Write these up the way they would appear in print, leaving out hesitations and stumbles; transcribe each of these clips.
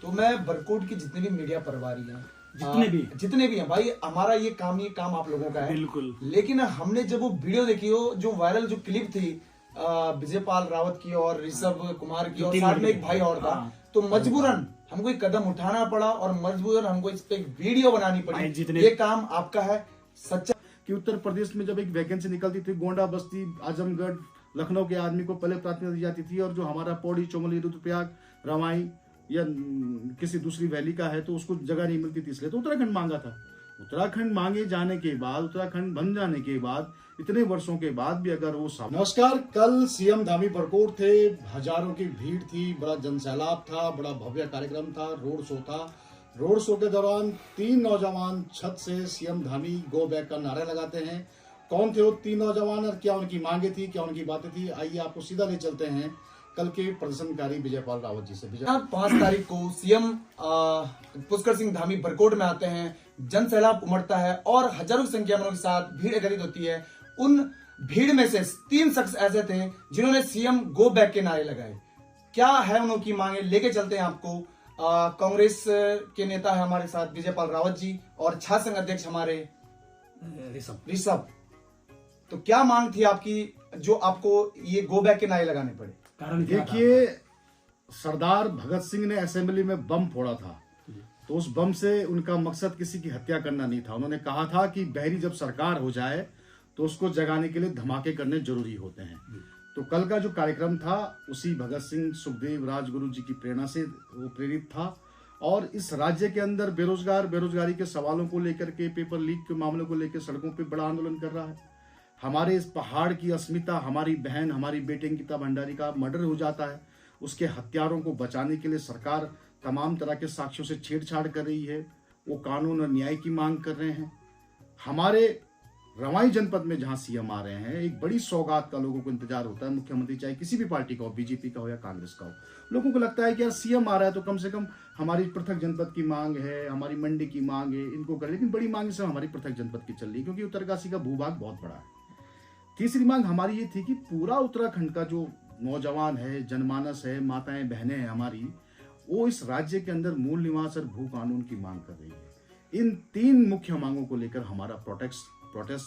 तो मैं बरकोट की जितने भी मीडिया प्रभारी हैं, जितने भी हैं भाई, हमारा ये काम आप लोगों का है। बिल्कुल। लेकिन हमने जब वो वीडियो देखी, हो जो वायरल जो क्लिप थी विजयपाल रावत की और ऋषभ कुमार की, और साथ में एक भाई और था, तो मजबूरन हमको एक कदम उठाना पड़ा और मजबूरन हमको इस पे एक वीडियो बनानी पड़ी। ये काम आपका है सच्चा। कि उत्तर प्रदेश में जब एक वैकेंसी निकलती थी, गोंडा, बस्ती, आजमगढ़, लखनऊ के आदमी को पहले प्राथमिकता दी जाती थी, और जो हमारा पौड़ी, चमोली, रुद्रप्रयाग, रवाई या किसी दूसरी वैली का है तो उसको जगह नहीं मिलती थी, इसलिए तो उत्तराखंड मांगा था। उत्तराखंड मांगे जाने के बाद, उत्तराखंड बन जाने के बाद, इतने वर्षों के बाद भी अगर वो नमस्कार, कल सीएम धामी बरकोट थे, हजारों की भीड़ थी, बड़ा जनसैलाब था, बड़ा भव्य कार्यक्रम था, रोड शो था। रोड शो के दौरान 3 नौजवान छत से सीएम धामी गो बैक का नारा लगाते हैं। कौन थे वो 3 नौजवान और क्या उनकी मांगे थी, क्या उनकी बातें थी, आइए आपको सीधा ले चलते हैं कल के प्रदर्शनकारी विजयपाल रावत जी से। 5 तारीख को सीएम पुष्कर सिंह धामी बरकोट में आते हैं, जन सैलाब उमड़ता है और हजारों की संख्या में के साथ भीड़ एकत्रित होती है। उन भीड़ में से 3 शख्स ऐसे थे जिन्होंने सीएम गो बैक के नारे लगाए। क्या है उनकी मांगे, लेके चलते हैं आपको। कांग्रेस के नेता है हमारे साथ विजयपाल रावत जी, और छात्र संघ अध्यक्ष हमारे ऋषभ। तो क्या मांग थी आपकी जो आपको ये गो बैक के नारे लगाने पड़े? देखिए, सरदार भगत सिंह ने असेंबली में बम फोड़ा था, तो उस बम से उनका मकसद किसी की हत्या करना नहीं था। उन्होंने कहा था कि बहरी जब सरकार हो जाए तो उसको जगाने के लिए धमाके करने जरूरी होते हैं। तो कल का जो कार्यक्रम था उसी भगत सिंह, सुखदेव, राजगुरु जी की प्रेरणा से वो प्रेरित था। और इस राज्य के अंदर बेरोजगारी के सवालों को लेकर के, पेपर लीक के मामलों को लेकर सड़कों पे बड़ा आंदोलन कर रहा है। हमारे इस पहाड़ की अस्मिता, हमारी बहन, हमारी बेटी अंकिता भंडारी का मर्डर हो जाता है, उसके हत्यारों को बचाने के लिए सरकार तमाम तरह के साक्ष्यों से छेड़छाड़ कर रही है। वो कानून और न्याय की मांग कर रहे हैं। हमारे रवाई जनपद में जहां सीएम आ रहे हैं, एक बड़ी सौगात का लोगों को इंतजार होता है। मुख्यमंत्री चाहे किसी भी पार्टी का हो, बीजेपी का हो या कांग्रेस का हो, लोगों को लगता है कि यार सीएम आ रहा है तो कम से कम हमारी पृथक जनपद की मांग है, हमारी मंडी की मांग है, इनको कर। लेकिन बड़ी मांग सब हमारी पृथक जनपद की चल रही है, क्योंकि उत्तरकाशी का भूभाग बहुत बड़ा है। तीसरी मांग हमारी ये थी कि पूरा उत्तराखंड का जो नौजवान है, जनमानस है, माताएं बहनें हैं हमारी, वो इस राज्य के अंदर मूल निवास और भू कानून की मांग कर रही है। इन 3 मुख्य मांगों को लेकर हमारा प्रोटेस्ट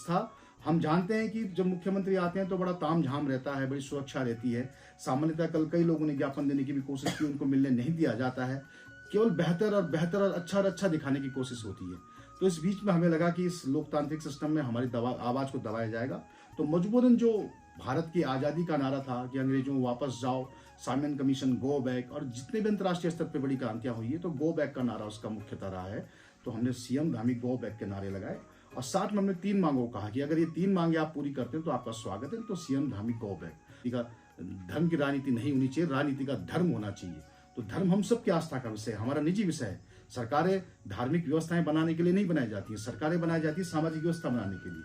था। हम जानते हैं कि जब मुख्यमंत्री आते हैं तो बड़ा तामझाम रहता है, बड़ी सुरक्षा रहती है। सामान्यतः कल कई लोगों ने ज्ञापन देने की भी कोशिश की, उनको मिलने नहीं दिया जाता है। केवल बेहतर और अच्छा दिखाने की कोशिश होती है। तो इस बीच में हमें लगा कि इस लोकतांत्रिक सिस्टम में हमारी आवाज को दबाया जाएगा। तो मजबूरन जो भारत की आजादी का नारा था कि अंग्रेजों वापस जाओ, साइमन कमीशन, गो बैक, और जितने भी अंतर्राष्ट्रीय स्तर पर बड़ी क्रांतियां हुई है, तो गो बैक का नारा उसका मुख्यतः रहा है। तो हमने सीएम धामी गो बैक के नारे लगाए, और साथ में हमने 3 मांगों को कहा कि अगर ये 3 मांगे आप पूरी करते हैं तो आपका स्वागत है। तो सीएम धामी गो बैक का धर्म की राजनीति नहीं होनी चाहिए, राजनीति का धर्म होना चाहिए। तो धर्म हम सबकी आस्था का विषय है, हमारा निजी विषय है। सरकारें धार्मिक व्यवस्थाएं बनाने के लिए नहीं बनाई जाती है, सरकारें बनाई जाती है सामाजिक व्यवस्था बनाने के लिए।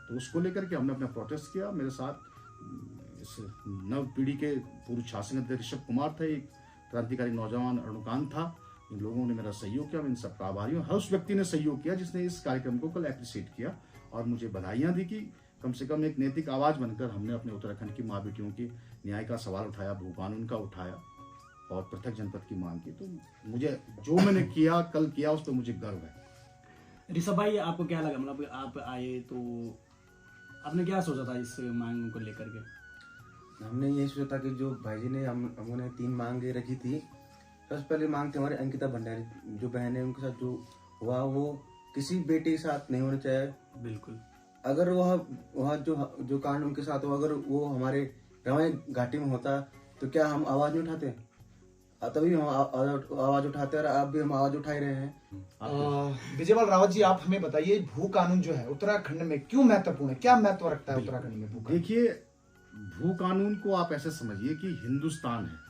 तो उसको लेकर के हमने अपना प्रोटेस्ट किया। मेरे साथ इस नव पीढ़ी के पूर्व शासन अध्यक्ष ऋषभ कुमार थे, एक क्रांतिकारी नौजवान अरुणकांत था। इन लोगों ने मेरा सहयोग किया, मैं इन सबका आभारी हूँ। हर उस व्यक्ति ने सहयोग किया जिसने इस कार्यक्रम को कल एप्रिशिएट किया और मुझे बधाइयां दी कि कम से कम एक नैतिक आवाज बनकर हमने अपने उत्तराखंड की माँ बेटियों के न्याय का सवाल उठाया, भू कानून का उठाया और पृथक जनपद की मांग की। तो मुझे जो मैंने किया, कल किया, उस पर मुझे गर्व है। ऋषभ भाई, आपको क्या लगा, मतलब आप आए तो आपने क्या सोचा था इस मांग को लेकर के? हमने ये सोचा था कि जो भाई जी ने हमने 3 मांगे रखी थी। सबसे पहले मांग थी हमारी अंकिता भंडारी, जो बहन है, उनके साथ जो हुआ वो किसी बेटे के साथ नहीं होना चाहिए। बिल्कुल। अगर वह जो कांड उनके साथ हुआ, अगर वो हमारे रवाई घाटी में होता तो क्या हम आवाज नहीं उठाते? तभी हम आवाज उठाते और अब भी हम आवाज उठा ही रहे हैं। विजयपाल रावत जी, आप हमें बताइए, भू कानून जो है उत्तराखंड में क्यों महत्वपूर्ण है, क्या महत्व रखता है उत्तराखंड में भू कानून? देखिए, भू कानून को आप ऐसे समझिए कि हिंदुस्तान है,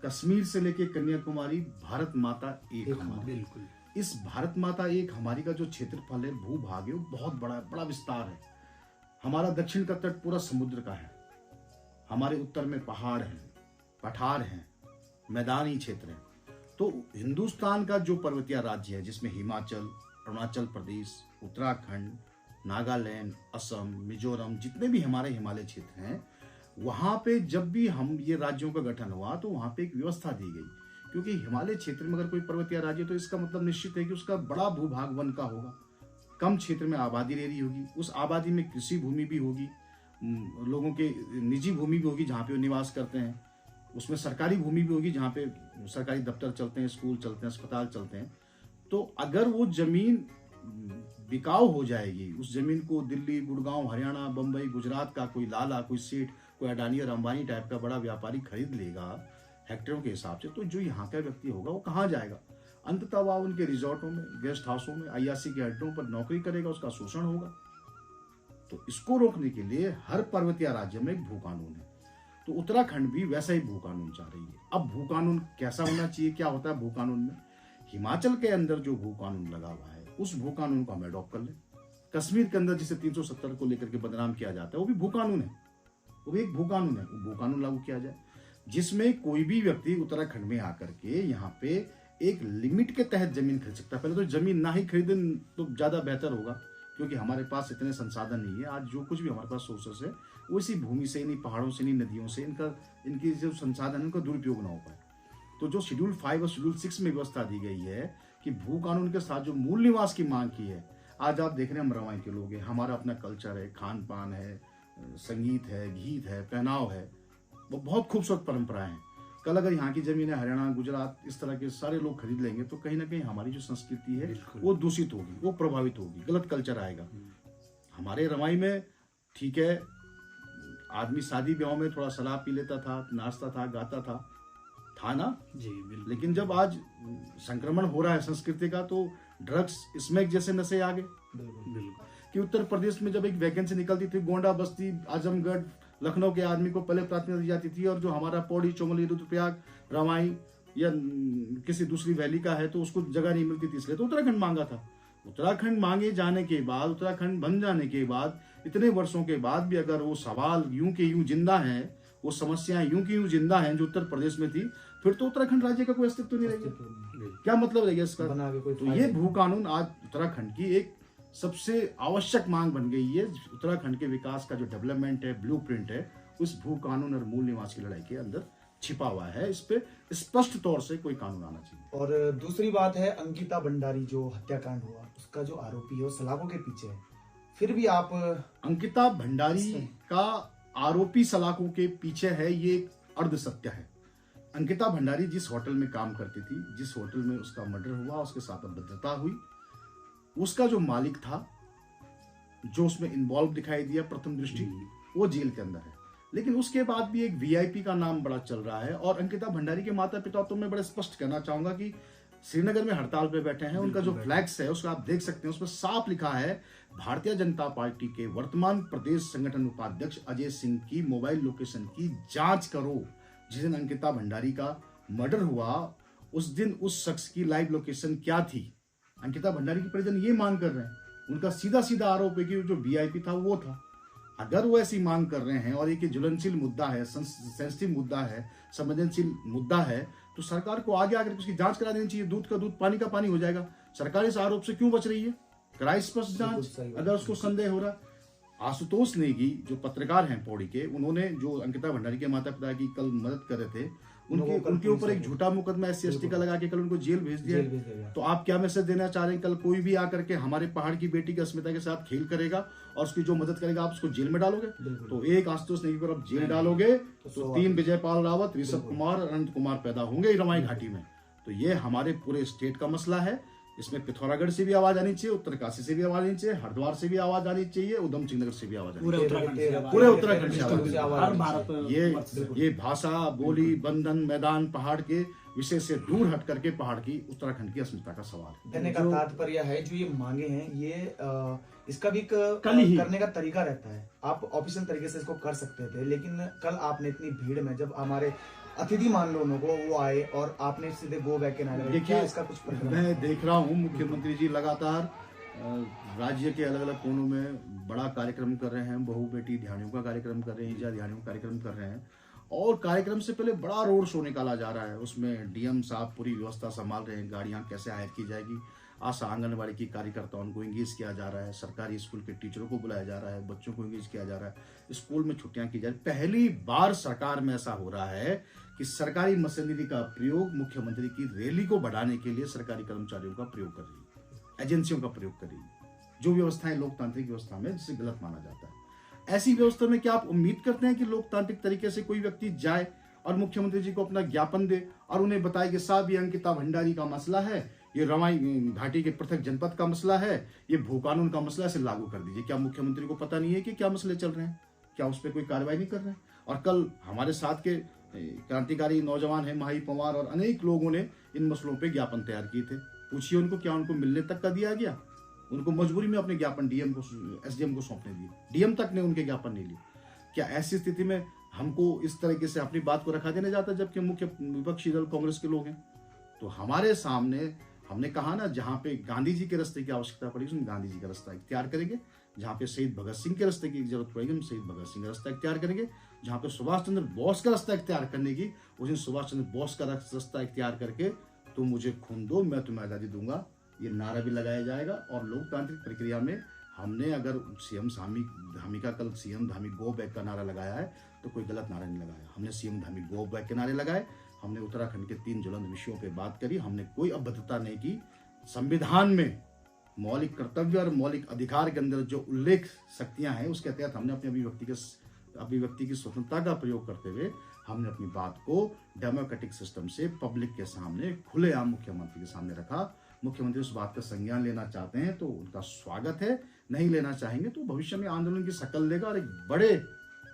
कश्मीर से लेके कन्याकुमारी, भारत माता एक हमारी। बिल्कुल। इस भारत माता एक हमारी का जो क्षेत्रफल है, भूभाग है, वो बहुत बड़ा विस्तार है। हमारा दक्षिण का तट पूरा समुद्र का है, हमारे उत्तर में पहाड़ हैं, पठार हैं, मैदानी क्षेत्र है। तो हिंदुस्तान का जो पर्वतीय राज्य है, जिसमें हिमाचल, अरुणाचल प्रदेश, उत्तराखंड, नागालैंड, असम, मिजोरम, जितने भी हमारे हिमालय क्षेत्र हैं, वहां पे जब भी हम ये राज्यों का गठन हुआ तो वहां पे एक व्यवस्था दी गई क्योंकि हिमालय क्षेत्र में अगर कोई पर्वतीय राज्य तो इसका मतलब निश्चित है कि उसका बड़ा भूभाग वन का होगा, कम क्षेत्र में आबादी रह रही होगी, उस आबादी में कृषि भूमि भी होगी, लोगों के निजी भूमि भी होगी जहाँ पे वो निवास करते हैं, उसमें सरकारी भूमि भी होगी जहाँ पे सरकारी दफ्तर चलते हैं, स्कूल चलते हैं, अस्पताल चलते हैं। तो अगर वो जमीन बिकाऊ हो जाएगी, उस जमीन को दिल्ली, गुड़गांव, हरियाणा, बम्बई, गुजरात का कोई लाला, कोई सेठ, कोई अडानी और अंबानी टाइप का बड़ा व्यापारी खरीद लेगा हेक्टेयरों के हिसाब से, तो जो यहाँ का व्यक्ति होगा वो कहाँ जाएगा? अंततः वह उनके रिजॉर्टों में, गेस्ट हाउसों में, अय्यासी के अड्डों पर नौकरी करेगा, उसका शोषण होगा। तो इसको रोकने के लिए हर पर्वतीय राज्य में एक भू कानून है। तो उत्तराखंड भी वैसा ही भू कानून चाह रही है। अब भू कानून कैसा होना चाहिए, क्या होता है भू कानून में? हिमाचल के अंदर जो भू कानून लगा हुआ है उस भू कानून को हम अडॉप्ट कर लें। कश्मीर के अंदर जिसे 370 को लेकर के बदनाम किया जाता है वो भी भू कानून है, वो भी एक भू कानून है, वो भू कानून लागू किया जाए जिसमें कोई भी व्यक्ति उत्तराखंड में आकर के यहाँ पे एक लिमिट के तहत जमीन खरीद सकता है। पहले तो जमीन ना ही खरीदे तो ज्यादा बेहतर होगा, क्योंकि हमारे पास इतने संसाधन नहीं है। आज जो कुछ भी हमारे पास सोर्सेस है वो इसी भूमि से, इन्हीं पहाड़ों से, इन्हीं नदियों से, इनकी जो संसाधन है उनका दुरुपयोग ना हो पाए। तो जो शेड्यूल 5 और शेड्यूल 6 में व्यवस्था दी गई है कि भू कानून के साथ जो मूल निवास की मांग की है, आज आप देख रहे हैं हम रवाई के लोग हैं, हमारा अपना कल्चर है, खान पान है, संगीत है, गीत है, पहनाव है, वो बहुत खूबसूरत परंपराएं हैं। कल अगर यहाँ की जमीन है हरियाणा, गुजरात, इस तरह के सारे लोग खरीद लेंगे तो कहीं ना कहीं हमारी जो संस्कृति है वो दूषित होगी, वो प्रभावित होगी, गलत कल्चर आएगा। हमारे रवाई में ठीक है, आदमी शादी ब्याह में थोड़ा शराब पी लेता था, नाचता था, गाता था ना जी बिल्कुल। लेकिन जब आज संक्रमण हो रहा है संस्कृति का तो ड्रग्स, स्मैक जैसे नशे आ गए। बिल्कुल कि उत्तर प्रदेश में जब एक वैकेंसी निकलती थी, गोंडा, बस्ती, आजमगढ़, लखनऊ के आदमी को पहले प्राथमिकता दी जाती थी, और जो हमारा पौड़ी, चौमली, रुद्रप्रयाग, रवाई या किसी दूसरी वैली का है तो उसको जगह नहीं मिलती थी, इसलिए तो उत्तराखंड मांगा था। उत्तराखंड मांगे जाने के बाद, उत्तराखंड बन जाने के बाद, इतने वर्षों के बाद भी अगर वो सवाल यूं के यूं जिंदा है, वो समस्याएं यूं की यूं जिंदा हैं जो उत्तर प्रदेश में थी, फिर तो उत्तराखंड राज्य का कोई अस्तित्व नहीं रहेगा। क्या मतलब रहेगा इसका? तो ये भू कानून आज उत्तराखंड की एक सबसे आवश्यक मांग बन गई है। उत्तराखंड के विकास का जो डेवलपमेंट है, ब्लूप्रिंट है, उस भू कानून और मूल निवास की लड़ाई के अंदर छिपा हुआ है। इस पे स्पष्ट तौर से कोई कानून आना चाहिए। और दूसरी बात है, अंकिता भंडारी जो हत्याकांड हुआ, उसका जो आरोपी है वो सलाखों के पीछे है, फिर भी आप अंकिता भंडारी का आरोपी सलाखों के पीछे है, ये एक अर्ध सत्य है। अंकिता भंडारी जिस होटल में काम करती थी, जिस होटल में उसका मर्डर हुआ, उसके साथ अभद्रता हुई, उसका जो मालिक था, जो उसमें इन्वॉल्व दिखाई दिया प्रथम दृष्टि, वो जेल के अंदर है। लेकिन उसके बाद भी एक वीआईपी का नाम बड़ा चल रहा है। और अंकिता भंडारी के माता पिता, तो मैं बड़े स्पष्ट कहना चाहूंगा कि श्रीनगर में हड़ताल पे बैठे हैं, उनका जो फ्लैक्स है उसका आप देख सकते हैं, उसमें साफ लिखा है भारतीय जनता पार्टी के वर्तमान प्रदेश संगठन उपाध्यक्ष अजय सिंह की मोबाइल लोकेशन की जांच करो। जिस दिन अंकिता भंडारी का मर्डर हुआ उस दिन उस शख्स की लाइव लोकेशन क्या थी? अंकिता भंडारी के परिजन ये मांग कर रहे हैं, उनका सीधा सीधा आरोप है कि जो वीआईपी था वो था। अगर वो ऐसी मांग कर रहे हैं और एक ज्वलनशील मुद्दा है, सेंसिटिव मुद्दा है, संवेदनशील मुद्दा है, तो सरकार को आगे आकर उसकी जांच करा देनी चाहिए। दूध का दूध, पानी का पानी हो जाएगा। सरकार इस आरोप से क्यों बच रही है? कराई स्पष्ट जांच अगर उसको संदेह हो रहा। आशुतोष नेगी जो पत्रकार हैं पौड़ी के, उन्होंने जो अंकिता भंडारी के माता पिता की कल मदद कर रहे थे, उनके ऊपर एक झूठा मुकदमा SC/ST का लगा के कल उनको जेल भेज दिया। तो आप क्या मैसेज देना चाह रहे हैं? कल कोई भी आकर के हमारे पहाड़ की बेटी की अस्मिता के साथ खेल करेगा और उसकी जो मदद करेगा आप उसको जेल में डालोगे? तो एक आशुतोष नेगी पर आप जेल डालोगे तो 3 विजय पाल रावत, ऋषभ कुमार, अनंत कुमार पैदा होंगे रवाई घाटी में। तो ये हमारे पूरे स्टेट का मसला है। इसमें पिथौरागढ़ से भी आवाज आनी चाहिए, उत्तरकाशी से भी आवाज आनी चाहिए, हरिद्वार से भी आवाज आनी चाहिए, उधम सिंह नगर से भी आवाज आनी चाहिए, पूरे उत्तराखंड से आवाज। ये भाषा, बोली, बंधन, मैदान, पहाड़ के विषय से दूर हट करके पहाड़ की, उत्तराखंड की अस्मिता का सवाल। कहने का तात्पर्य है जो ये मांगे हैं, ये इसका भी करने का तरीका रहता है। आप ऑफिशियल तरीके से इसको कर सकते थे, लेकिन कल आपने इतनी भीड़ में, जब हमारे अतिथि मान लो उनको, वो आए और आपने सीधे गो बैक के नारे। देखिए, इसका कुछ मैं देख रहा हूँ मुख्यमंत्री जी लगातार राज्य के अलग अलग कोनों में बड़ा कार्यक्रम कर रहे हैं। बहू बेटी ध्यानियों का कार्यक्रम कर रहे हैं, ईजा ध्यानियों का कार्यक्रम कर रहे हैं, और कार्यक्रम से पहले बड़ा रोड शो निकाला जा रहा है। उसमें डीएम साहब पूरी व्यवस्था संभाल रहे हैं, गाड़ियां कैसे हायर की जाएगी, आशा आंगनबाड़ी की कार्यकर्ताओं को इंगेज किया जा रहा है, सरकारी स्कूल के टीचरों को बुलाया जा रहा है, बच्चों को इंगेज किया जा रहा है, स्कूल में छुट्टियां की जा रही है। पहली बार सरकार में ऐसा हो रहा है कि सरकारी मशीनरी का प्रयोग मुख्यमंत्री की रैली को बढ़ाने के लिए सरकारी कर्मचारियों का प्रयोग कर रही है, एजेंसियों का प्रयोग कर रही है, जो व्यवस्थाएं लोकतांत्रिक व्यवस्था में जिसे गलत माना जाता है। ऐसी व्यवस्था में क्या आप उम्मीद करते हैं कि लोकतांत्रिक तरीके से कोई व्यक्ति जाए और मुख्यमंत्री जी को अपना ज्ञापन दे और उन्हें बताए कि साहब ये अंकिता भंडारी का मसला है, ये रवाई घाटी के पृथक जनपद का मसला है, ये भू कानून का मसला है, इसे लागू कर दीजिए। क्या मुख्यमंत्री को पता नहीं है कि क्या मसले चल रहे हैं? क्या उस पर कोई कार्रवाई नहीं कर रहे हैं? और कल हमारे साथ के क्रांतिकारी नौजवान हैं माही पवार और अनेक लोगों ने इन मसलों पे ज्ञापन तैयार किए थे। पूछिए उनको, क्या उनको मिलने तक का दिया गया? उनको मजबूरी में अपने ज्ञापन डीएम को, एसडीएम को सौंपने दिए, डीएम तक ने उनके ज्ञापन नहीं लिए। क्या ऐसी स्थिति में हमको इस तरीके से अपनी बात को रखा देने जाता है जबकि मुख्य विपक्षी दल कांग्रेस के लोग हैं? तो हमारे सामने हमने कहा ना, जहां पे गांधी जी के रास्ते की आवश्यकता पड़ी उसमें गांधी जी का रास्ता इख्तियार करेंगे, जहां पे शहीद भगत सिंह के रास्ते की जरूरत पड़ेगी हम शहीद भगत सिंह का रास्ता इख्तियार करेंगे, जहां पे सुभाष चंद्र बोस का रास्ता इख्तियार करने की उस दिन सुभाष चंद्र बोस का रास्ता इख्तियार करके तुम मुझे खून दो मैं तुम्हें आजादी दूंगा, ये नारा भी लगाया जाएगा। और लोकतांत्रिक प्रक्रिया में हमने अगर सीएम धामी का कल सीएम धामी गो बैक का नारा लगाया है तो कोई गलत नारा नहीं लगाया। हमने सीएम धामी गो बैक के नारे लगाए, हमने उत्तराखंड के 3 ज्वलंत विषयों पे बात करी, हमने कोई अभद्रता नहीं की। संविधान में मौलिक कर्तव्य और मौलिक अधिकार के अंदर जो उल्लेख शक्तियां हैं उसके तहत हमने अपनी अभिव्यक्ति की स्वतंत्रता का प्रयोग करते हुए हमने अपनी बात को डेमोक्रेटिक सिस्टम से पब्लिक के सामने खुलेआम मुख्यमंत्री के सामने रखा। मुख्यमंत्री उस बात का संज्ञान लेना चाहते हैं तो उनका स्वागत है, नहीं लेना चाहेंगे तो भविष्य में आंदोलन की शक्ल लेगा और एक बड़े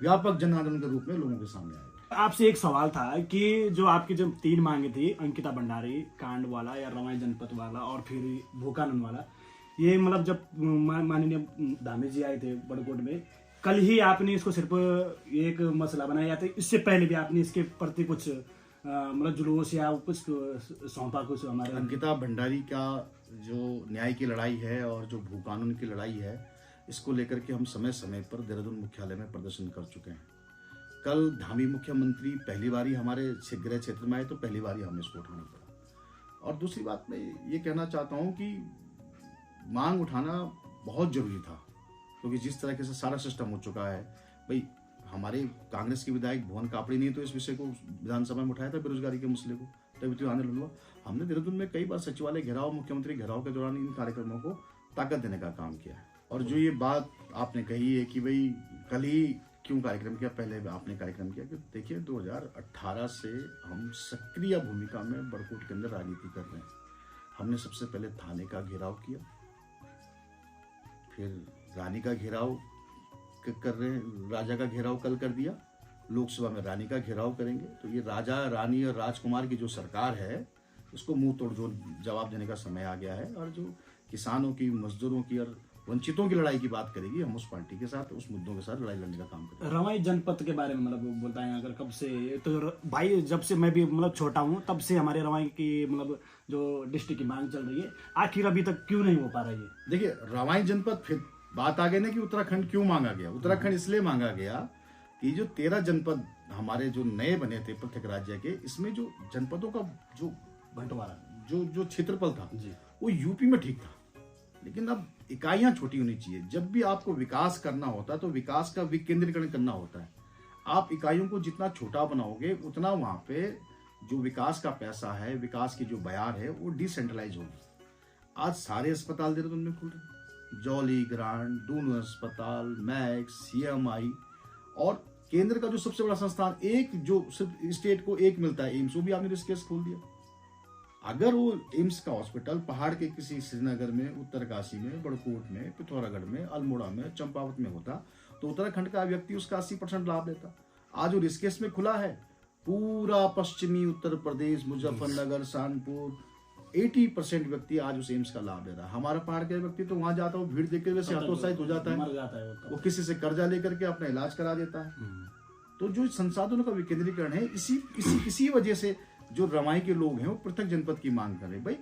व्यापक जन आंदोलन के रूप में लोगों के सामने आएगा। आपसे एक सवाल था कि जो आपकी जो 3 मांगे थी, अंकिता भंडारी कांड वाला या रवाई जनपद वाला और फिर भूकानून वाला, ये मतलब जब माननीय धामी जी आए थे बड़कोट में, कल ही आपने इसको सिर्फ एक मसला बनाया था, इससे पहले भी आपने इसके प्रति कुछ मतलब जुलूस या कुछ सौंपा कुछ हमारे? अंकिता भंडारी का जो न्याय की लड़ाई है और जो भू कानून की लड़ाई है, इसको लेकर के हम समय समय पर देहरादून मुख्यालय में प्रदर्शन कर चुके हैं। कल धामी मुख्यमंत्री पहली बारी हमारे गृह क्षेत्र में आए तो पहली बारी हमें इसको उठाना पड़ा। और दूसरी बात मैं ये कहना चाहता हूँ कि मांग उठाना बहुत जरूरी था, क्योंकि जिस तरीके से सारा सिस्टम हो चुका है, भाई हमारे कांग्रेस के विधायक भुवन कापड़ी ने तो इस विषय को विधानसभा में उठाया था, बेरोजगारी के मसले को, तभी तो आंदोलन हुआ। हमने देहरादून में कई बार सचिवालय घेराव, मुख्यमंत्री घेराव के दौरान इन कार्यक्रमों को ताकत देने का काम किया है। और जो ये बात आपने कही है कि भाई कल ही क्यों कार्यक्रम किया, पहले आपने कार्यक्रम किया, कि देखिए 2018 से हम सक्रिय भूमिका में बड़कोट के अंदर राजनीति कर रहे हैं। हमने सबसे पहले थाने का घेराव किया, फिर रानी का घेराव कर रहे हैं, राजा का घेराव कल कर दिया, लोकसभा में रानी का घेराव करेंगे। तो ये राजा, रानी और राजकुमार की जो सरकार है उसको मुंह तोड़ जवाब देने का समय आ गया है। और जो किसानों की, मजदूरों की और वंचितों की लड़ाई की बात करेगी, हम उस पार्टी के साथ, उस मुद्दों के साथ लड़ाई लड़ने का काम करेंगे। रवाई जनपद के बारे में मतलब बताएं, अगर कब से, तो भाई जब से मैं भी मतलब छोटा हूँ तब से हमारे रवाई की मतलब जो डिस्ट्रिक्ट की मांग चल रही है, आखिर अभी तक क्यों नहीं हो पा रही है? देखिए रवाई जनपद, फिर बात आ गई ना कि उत्तराखंड क्यों मांगा गया। उत्तराखंड इसलिए मांगा गया कि जो 13 जनपद हमारे जो नए बने थे प्रत्येक राज्य के, इसमें जो जनपदों का जो बंटवारा, जो क्षेत्रफल था जी, वो यूपी में ठीक था, लेकिन अब इकाइयां छोटी होनी चाहिए। जब भी आपको विकास करना होता है तो विकास का विकेंद्रीकरण करना होता है। आप इकाइयों को जितना छोटा बनाओगे उतना वहां पे जो विकास का पैसा है, विकास की जो बयार है, वो डिसेंट्रलाइज होगी। आज सारे अस्पताल देहरादून में खुल रहे, जॉली ग्रांट, दून अस्पताल, मैक्स, सीएमआई, और केंद्र का जो सबसे बड़ा संस्थान एक जो सिर्फ स्टेट को एक मिलता है, एम्स, वो भी आपने ऋषिकेश खोल दिया। अगर वो एम्स का हॉस्पिटल पहाड़ के किसी श्रीनगर में, उत्तरकाशी में, बड़कोट में, पिथौरागढ़ में, अल्मोड़ा में, चंपावत में होता तो उत्तराखंड का व्यक्ति उसका 80% लाभ लेता। आज वो ऋषिकेश में खुला है, पूरा पश्चिमी उत्तर प्रदेश, मुजफ्फरनगर, कानपुर, 80% व्यक्ति आज उस एम्स का लाभ ले रहा है। हमारा पहाड़ के व्यक्ति तो वहां जाता है, भीड़ देख के वैसे हतोत्साहित हो जाता है, मर जाता है वो किसी से कर्जा लेकर के अपना इलाज करा देता है। तो जो संसाधनों का विकेंद्रीकरण है, इसी वजह से जो रवाई के लोग हैं वो पृथक जनपद की मांग कर रहे हैं। भाई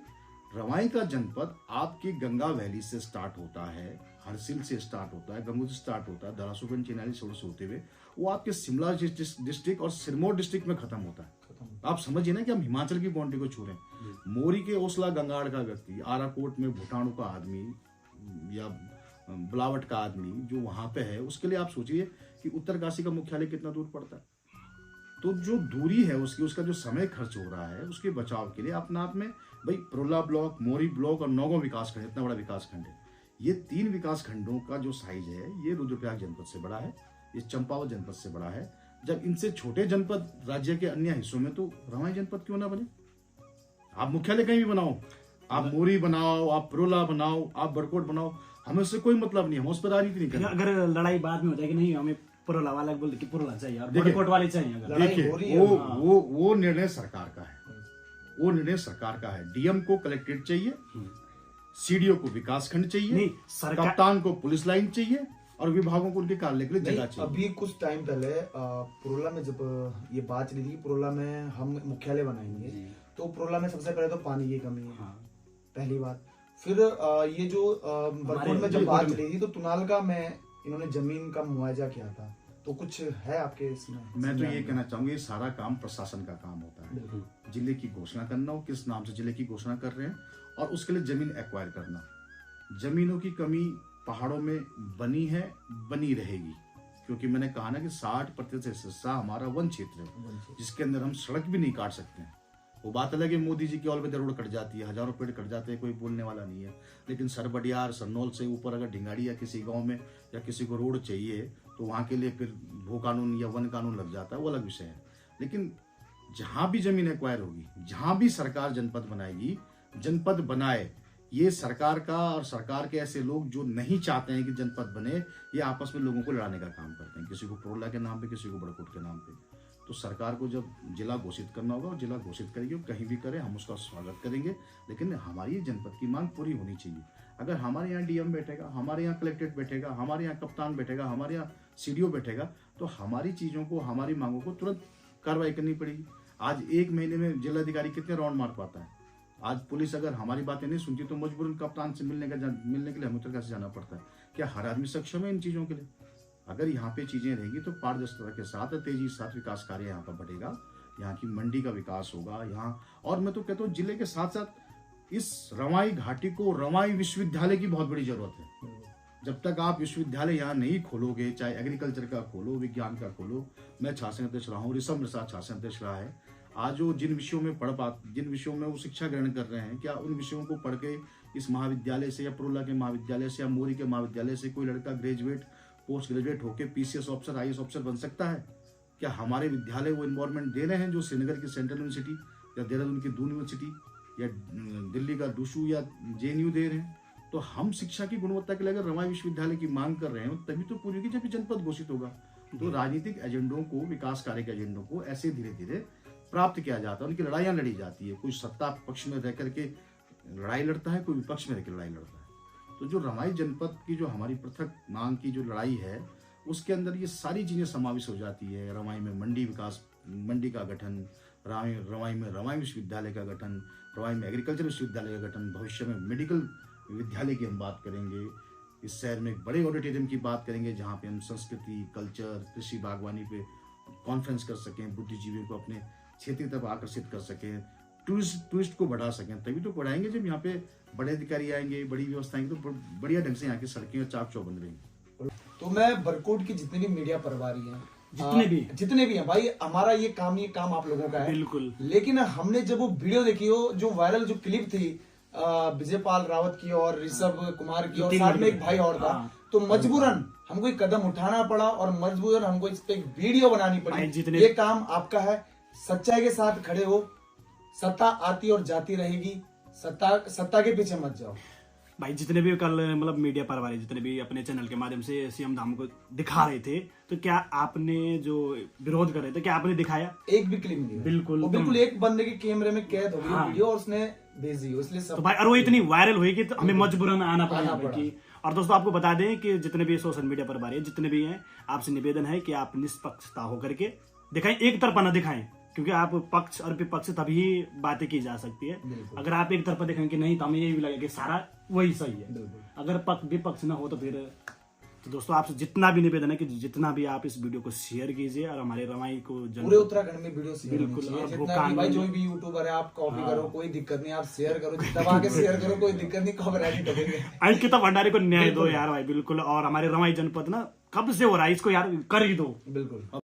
रवाई का जनपद आपकी गंगा वैली से स्टार्ट होता है, हरसिल से स्टार्ट होता है, गंगोत्री से स्टार्ट होता है, धरासूबेन चिनाली से होते हुए वो आपके शिमला डिस्ट्रिक्ट और सिरमौर डिस्ट्रिक्ट में खत्म होता है। आप समझिए ना कि हम हिमाचल की बाउंड्री को छू रहे हैं। मोरी के ओसला गंगाड़ का व्यक्ति, आराकोट में भूटानू का आदमी या बुलावट का आदमी जो वहां पे है, उसके लिए आप सोचिए कि उत्तरकाशी का मुख्यालय कितना दूर पड़ता है। तो जो दूरी है उसकी, उसका जो समय खर्च हो रहा है, उसके बचाव के लिए अपना आप में भाई प्रोला ब्लॉक, मोरी ब्लॉक और नौगांव विकास खंड, इतना बड़ा विकास खंड है, ये 3 विकास खंडों का जो साइज है ये रुद्रप्रयाग जनपद से बड़ा है, ये चंपावत जनपद से बड़ा है। जब इनसे छोटे जनपद राज्य के अन्य हिस्सों में, तो रवाई जनपद क्यों ना बने? आप मुख्यालय कहीं भी बनाओ, आप मोरी बनाओ, आप प्रोला बनाओ, आप बरकोट बनाओ, हमें उससे कोई मतलब नहीं है, हम उस पर राजनीति नहीं करेंगे। अगर लड़ाई बाद में हो जाएगी, नहीं हमें पुरोला वाला बोल कि पुरोला चाहिए और बड़कोट वाले चाहिए, अगर लड़ाई हो रही देखिए है। वो निर्णय सरकार का है, वो निर्णय सरकार का है। डीएम को कलेक्ट्रेट चाहिए, सीडीओ को विकास खंड चाहिए, नहीं, सरकार- कप्तान को पुलिस लाइन चाहिए और विभागों को उनके कार्यालय के लिए जगह नहीं, चाहिए। अभी कुछ टाइम पहले पुरोला में जब ये बात चली थी, पुरोला में हम मुख्यालय बनाएंगे, तो पुरोला में सबसे पहले तो पानी की कमी है, पहली बात। फिर ये जो बरकोट में जब बात चली थी, तो तुनाल का में इन्होंने जमीन का मुआवजा किया था, तो कुछ है आपके इसमें? मैं तो ये कहना चाहूंगा, ये सारा काम प्रशासन का काम होता है। बिल्कुल। जिले की घोषणा करना हो, किस नाम से जिले की घोषणा कर रहे हैं, और उसके लिए जमीन एक्वायर करना। जमीनों की कमी पहाड़ों में बनी है, बनी रहेगी, क्योंकि मैंने कहा ना कि 60% हिस्सा हमारा वन क्षेत्र है, जिसके अंदर हम सड़क भी नहीं काट सकते हैं। वो बात अलग है, मोदी जी की ऑल वेदर रोड कट जाती है, हजारों पेड़ कट जाते हैं, कोई बोलने वाला नहीं है। लेकिन सरबडियार, सरनौल से ऊपर अगर ढिंगाड़ी या किसी गांव में या किसी को रोड चाहिए, तो वहां के लिए फिर भू कानून या वन कानून लग जाता है, वो अलग विषय है। लेकिन जहां भी जमीन एक्वायर होगी, जहां भी सरकार जनपद बनाएगी, जनपद बनाए, ये सरकार का और सरकार के ऐसे लोग जो नहीं चाहते हैं कि जनपद बने, ये आपस में लोगों को लड़ाने का काम करते हैं, किसी को प्रोला के नाम पे, किसी को बड़कोट के नाम पे। तो सरकार को जब जिला घोषित करना होगा, और जिला घोषित करेगी, कहीं भी करे, हम उसका स्वागत करेंगे। लेकिन हमारी जनपद की मांग पूरी होनी चाहिए। अगर हमारे यहाँ डीएम बैठेगा, हमारे यहाँ कलेक्ट्रेट बैठेगा, हमारे यहाँ कप्तान बैठेगा, हमारे यहाँ सीडीओ बैठेगा, तो हमारी चीजों को, हमारी मांगों को तुरंत कार्रवाई करनी पड़ेगी। आज 1 महीने में जिलाधिकारी कितने राउंड मार पाता है? आज पुलिस अगर हमारी बातें नहीं सुनती, तो मजबूरन कप्तान से मिलने के लिए हमें उत्तरकाशी जाना पड़ता है। क्या हर आदमी सक्षम है इन चीजों के लिए? अगर यहाँ पे चीजें रहेगी, तो पारदर्शिता के साथ, तेजी के साथ विकास कार्य यहाँ पर बढ़ेगा, यहाँ की मंडी का विकास होगा यहाँ। और मैं तो कहता हूँ, जिले के साथ साथ इस रवाई घाटी को रवाई विश्वविद्यालय की बहुत बड़ी जरूरत है। जब तक आप विश्वविद्यालय यहाँ नहीं खोलोगे, चाहे एग्रीकल्चर का खोलो, विज्ञान का खोलो, मैं छात्र अध्यक्ष रहा हूँ, ऋषभ प्रसाद छात्र अध्यक्ष रहा है। आज वो जिन विषयों में जिन विषयों में वो शिक्षा ग्रहण कर रहे हैं, क्या उन विषयों को पढ़ के इस महाविद्यालय से, या प्रोला के महाविद्यालय से, या मोरी के महाविद्यालय से कोई लड़का ग्रेजुएट, पोस्ट ग्रेजुएट होकर पीसीएस ऑफिसर, आईएएस ऑफिसर बन सकता है? क्या हमारे विद्यालय वो इन्वायरमेंट दे रहे हैं जो श्रीनगर की सेंट्रल यूनिवर्सिटी, या देहरादून की दून यूनिवर्सिटी, या दिल्ली का डूशू या जेएनयू दे रहे हैं? तो हम शिक्षा की गुणवत्ता के लिए अगर रवाई विश्वविद्यालय की मांग कर रहे हैं, तभी तो पूरी होगी जब जनपद घोषित होगा। तो राजनीतिक एजेंडों को, विकास कार्य के एजेंडों को ऐसे धीरे धीरे प्राप्त किया जाता है, उनकी लड़ाइयां लड़ी जाती है। कोई सत्ता पक्ष में रह करके लड़ाई लड़ता है, कोई विपक्ष में रहकर लड़ाई लड़ता है। तो जो रवाई जनपद की जो हमारी पृथक मांग की जो लड़ाई है, उसके अंदर ये सारी चीजें समावेश हो जाती है। रवाई में मंडी का गठन, रवाई में रवाई विश्वविद्यालय का गठन, रवाई में एग्रीकल्चर विश्वविद्यालय का गठन, भविष्य में मेडिकल विद्यालय की हम बात करेंगे। इस शहर में एक बड़े ऑडिटोरियम की बात करेंगे, जहाँ पे हम संस्कृति, कल्चर, कृषि, बागवानी पे कॉन्फ्रेंस कर सकें, बुद्धिजीवियों को अपने क्षेत्र तक आकर्षित कर सकें, टूरिस्ट को बढ़ा सकें। तभी तो बढ़ाएंगे जब यहाँ पे बड़े अधिकारी आएंगे, बड़ी व्यवस्थाएं, तो बढ़िया ढंग से यहाँ की सड़कें और चाक चौबंद रहेंगी। तो मैं बरकोट की जितने भी मीडिया प्रभारी हैं, जितने भी हैं भाई, हमारा ये काम आप लोगों का है। बिल्कुल। लेकिन हमने जब वो वीडियो देखी, हो जो वायरल जो क्लिप थी विजयपाल रावत की और ऋषभ कुमार की, और साथ में एक भाई और था, तो मजबूरन हमको एक कदम उठाना पड़ा और मजबूरन हमको इस पे एक वीडियो बनानी पड़ी। ये काम आपका है, सच्चाई के साथ खड़े हो। सत्ता आती और जाती रहेगी, सत्ता के पीछे मत जाओ भाई। जितने भी कल मतलब मीडिया प्रभारी जितने भी अपने चैनल के माध्यम से सीएम धाम को दिखा रहे थे, तो क्या आपने जो विरोध कर रहे थे, क्या आपने दिखाया? एक भी क्लिप नहीं। बिल्कुल एक बंदे के कैमरे में कैद हो गई वीडियो, और उसने भेज दी, इसलिए सब। तो भाई, और वो इतनी वायरल हुई कि तो हमें मजबूरन आना पड़ा। और दोस्तों, आपको बता दें कि जितने भी सोशल मीडिया प्रभारी जितने भी हैं, आपसे निवेदन है कि आप निष्पक्षता होकर के दिखाएं, एक तरफा न दिखाएं, क्योंकि आप पक्ष और विपक्ष तभी बातें की जा सकती है। अगर आप एक तरफा दिखाएंगे नहीं, तो हमें ये भी लगेगा कि सारा वही सही है। अगर विपक्ष ना हो तो फिर। तो दोस्तों, आपसे जितना भी निवेदन है कि जितना भी आप इस वीडियो को शेयर कीजिए, और हमारे रवाई को पूरे उत्तराखंड में वीडियो शेयर बिल्कुल। भाई जो भी यूट्यूबर है, आप कॉपी करो, कोई दिक्कत नहीं, आप शेयर करो, दबा के शेयर करो, कोई दिक्कत नहीं, कॉपीराइट करेंगे। अंकिता भंडारी को न्याय दो यार भाई, बिल्कुल। और हमारे रवाई जनपद ना कब से हो रहा है, इसको यार कर ही दो। बिल्कुल।